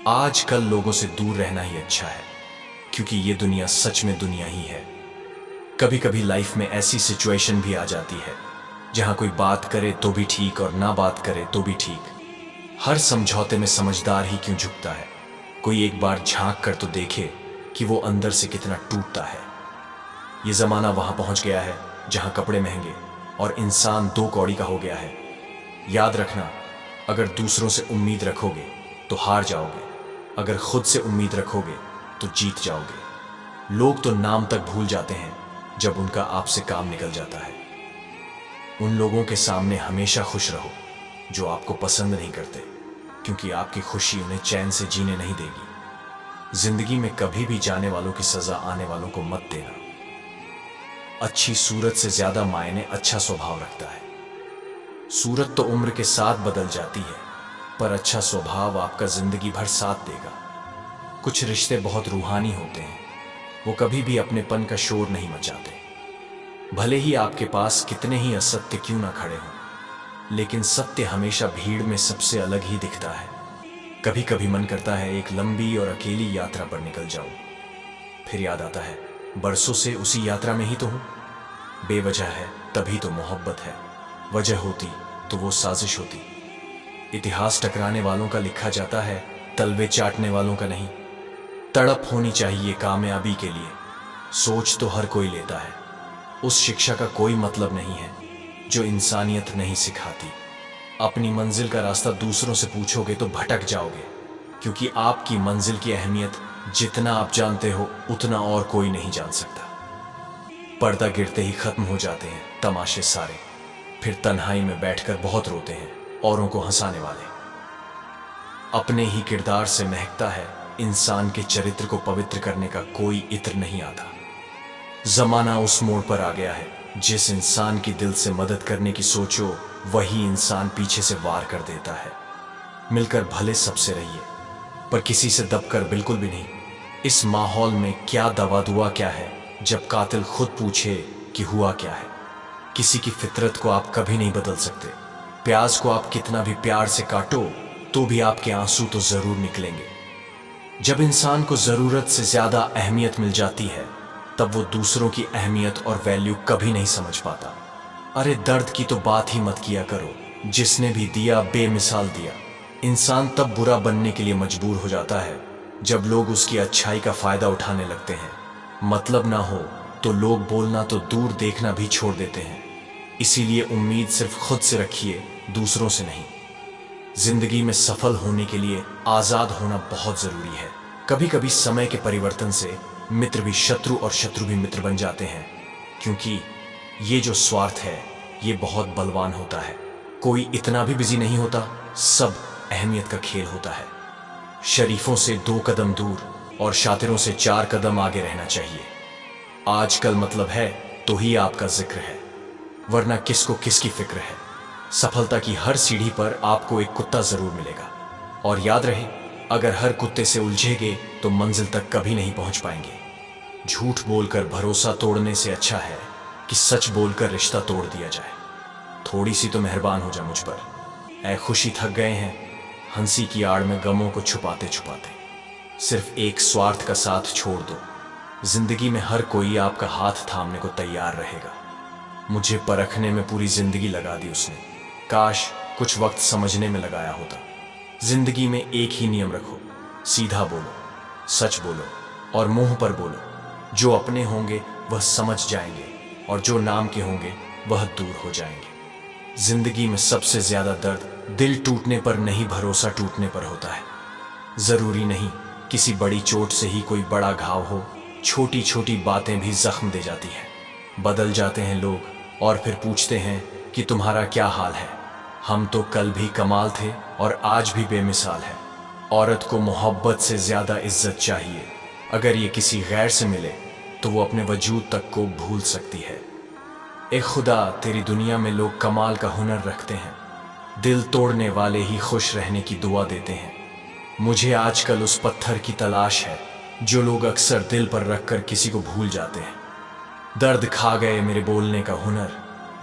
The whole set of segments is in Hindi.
आजकल लोगों से दूर रहना ही अच्छा है, क्योंकि ये दुनिया सच में दुनिया ही है। कभी कभी लाइफ में ऐसी सिचुएशन भी आ जाती है जहां कोई बात करे तो भी ठीक और ना बात करे तो भी ठीक। हर समझौते में समझदार ही क्यों झुकता है। कोई एक बार झांक कर तो देखे कि वो अंदर से कितना टूटता है। ये जमाना वहां पहुंच गया है जहां कपड़े महंगे और इंसान दो कौड़ी का हो गया है। याद रखना, अगर दूसरों से उम्मीद रखोगे तो हार जाओगे, अगर खुद से उम्मीद रखोगे तो जीत जाओगे। लोग तो नाम तक भूल जाते हैं जब उनका आपसे काम निकल जाता है। उन लोगों के सामने हमेशा खुश रहो जो आपको पसंद नहीं करते, क्योंकि आपकी खुशी उन्हें चैन से जीने नहीं देगी। जिंदगी में कभी भी जाने वालों की सजा आने वालों को मत देना। अच्छी सूरत से ज्यादा मायने अच्छा स्वभाव रखता है। सूरत तो उम्र के साथ बदल जाती है, पर अच्छा स्वभाव आपका जिंदगी भर साथ देगा। कुछ रिश्ते बहुत रूहानी होते हैं, वो कभी भी अपनेपन का शोर नहीं मचाते। भले ही आपके पास कितने ही असत्य क्यों ना खड़े हों, लेकिन सत्य हमेशा भीड़ में सबसे अलग ही दिखता है। कभी कभी मन करता है एक लंबी और अकेली यात्रा पर निकल जाऊं, फिर याद आता है बरसों से उसी यात्रा में ही तो हूं। बेवजह है तभी तो मोहब्बत है, वजह होती तो वो साजिश होती। इतिहास टकराने वालों का लिखा जाता है, तलवे चाटने वालों का नहीं। तड़प होनी चाहिए कामयाबी के लिए, सोच तो हर कोई लेता है। उस शिक्षा का कोई मतलब नहीं है जो इंसानियत नहीं सिखाती। अपनी मंजिल का रास्ता दूसरों से पूछोगे तो भटक जाओगे, क्योंकि आपकी मंजिल की अहमियत जितना आप जानते हो उतना और कोई नहीं जान सकता। पर्दा गिरते ही खत्म हो जाते हैं तमाशे सारे, फिर तन्हाई में बैठकर बहुत रोते हैं औरों को हंसाने वाले। अपने ही किरदार से महकता है इंसान के चरित्र को पवित्र करने का कोई इत्र नहीं आता। जमाना उस मोड़ पर आ गया है, जिस इंसान की दिल से मदद करने की सोचो वही इंसान पीछे से वार कर देता है। मिलकर भले सबसे रहिए, पर किसी से दबकर बिल्कुल भी नहीं। इस माहौल में क्या दवा दुआ क्या है जब कातिल खुद पूछे कि हुआ क्या है। किसी की फितरत को आप कभी नहीं बदल सकते। प्याज को आप कितना भी प्यार से काटो तो भी आपके आंसू तो जरूर निकलेंगे। जब इंसान को जरूरत से ज्यादा अहमियत मिल जाती है, तब वो दूसरों की अहमियत और वैल्यू कभी नहीं समझ पाता। अरे दर्द की तो बात ही मत किया करो, जिसने भी दिया बेमिसाल दिया। इंसान तब बुरा बनने के लिए मजबूर हो जाता है जब लोग उसकी अच्छाई का फायदा उठाने लगते हैं। मतलब ना हो तो लोग बोलना तो दूर देखना भी छोड़ देते हैं। इसीलिए उम्मीद सिर्फ खुद से रखिए, दूसरों से नहीं। जिंदगी में सफल होने के लिए आजाद होना बहुत जरूरी है। कभी कभी समय के परिवर्तन से मित्र भी शत्रु और शत्रु भी मित्र बन जाते हैं, क्योंकि ये जो स्वार्थ है ये बहुत बलवान होता है। कोई इतना भी बिजी नहीं होता, सब अहमियत का खेल होता है। शरीफों से 2 कदम दूर और शातिरों से 4 कदम आगे रहना चाहिए। आजकल मतलब है तो ही आपका जिक्र है, वरना किसको किसकी फिक्र है। सफलता की हर सीढ़ी पर आपको एक कुत्ता जरूर मिलेगा, और याद रहे अगर हर कुत्ते से उलझेगे तो मंजिल तक कभी नहीं पहुंच पाएंगे। झूठ बोलकर भरोसा तोड़ने से अच्छा है कि सच बोलकर रिश्ता तोड़ दिया जाए। थोड़ी सी तो मेहरबान हो जा मुझ पर। ऐ खुशी थक गए हैं हंसी की आड़ में गमों को छुपाते छुपाते। सिर्फ एक स्वार्थ का साथ छोड़ दो, जिंदगी में हर कोई आपका हाथ थामने को तैयार रहेगा। मुझे परखने में पूरी जिंदगी लगा दी उसने, काश कुछ वक्त समझने में लगाया होता। जिंदगी में एक ही नियम रखो, सीधा बोलो, सच बोलो और मुंह पर बोलो। जो अपने होंगे वह समझ जाएंगे और जो नाम के होंगे वह दूर हो जाएंगे। जिंदगी में सबसे ज्यादा दर्द दिल टूटने पर नहीं, भरोसा टूटने पर होता है। जरूरी नहीं किसी बड़ी चोट से ही कोई बड़ा घाव हो, छोटी छोटी बातें भी जख्म दे जाती हैं। बदल जाते हैं लोग और फिर पूछते हैं कि तुम्हारा क्या हाल है। हम तो कल भी कमाल थे और आज भी बेमिसाल है। औरत को मोहब्बत से ज्यादा इज्जत चाहिए। अगर ये किसी गैर से मिले तो वो अपने वजूद तक को भूल सकती है। ए खुदा, तेरी दुनिया में लोग कमाल का हुनर रखते हैं। दिल तोड़ने वाले ही खुश रहने की दुआ देते हैं। मुझे आजकल उस पत्थर की तलाश है जो लोग अक्सर दिल पर रखकर किसी को भूल जाते हैं। दर्द खा गए मेरे बोलने का हुनर,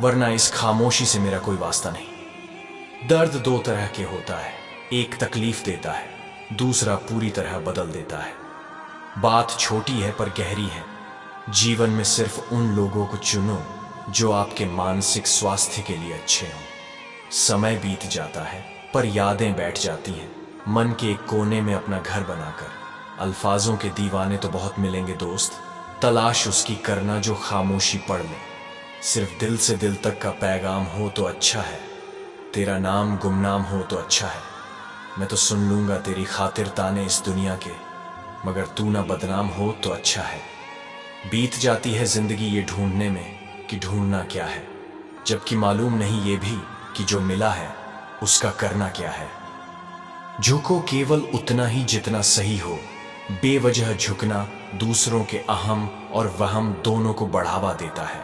वरना इस खामोशी से मेरा कोई वास्ता नहीं। दर्द 2 तरह के होता है, एक तकलीफ देता है दूसरा पूरी तरह बदल देता है। बात छोटी है पर गहरी है। जीवन में सिर्फ उन लोगों को चुनो जो आपके मानसिक स्वास्थ्य के लिए अच्छे हों। समय बीत जाता है पर यादें बैठ जाती हैं मन के एक कोने में अपना घर बनाकर। अल्फाजों के दीवाने तो बहुत मिलेंगे दोस्त, तलाश उसकी करना जो खामोशी पढ़ ले। सिर्फ दिल से दिल तक का पैगाम हो तो अच्छा है, तेरा नाम गुमनाम हो तो अच्छा है। मैं तो सुन लूंगा तेरी खातिर ताने इस दुनिया के, मगर तू ना बदनाम हो तो अच्छा है। बीत जाती है जिंदगी ये ढूंढने में कि ढूंढना क्या है, जबकि मालूम नहीं ये भी कि जो मिला है उसका करना क्या है। झुको केवल उतना ही जितना सही हो, बेवजह झुकना दूसरों के अहम और वहम दोनों को बढ़ावा देता है।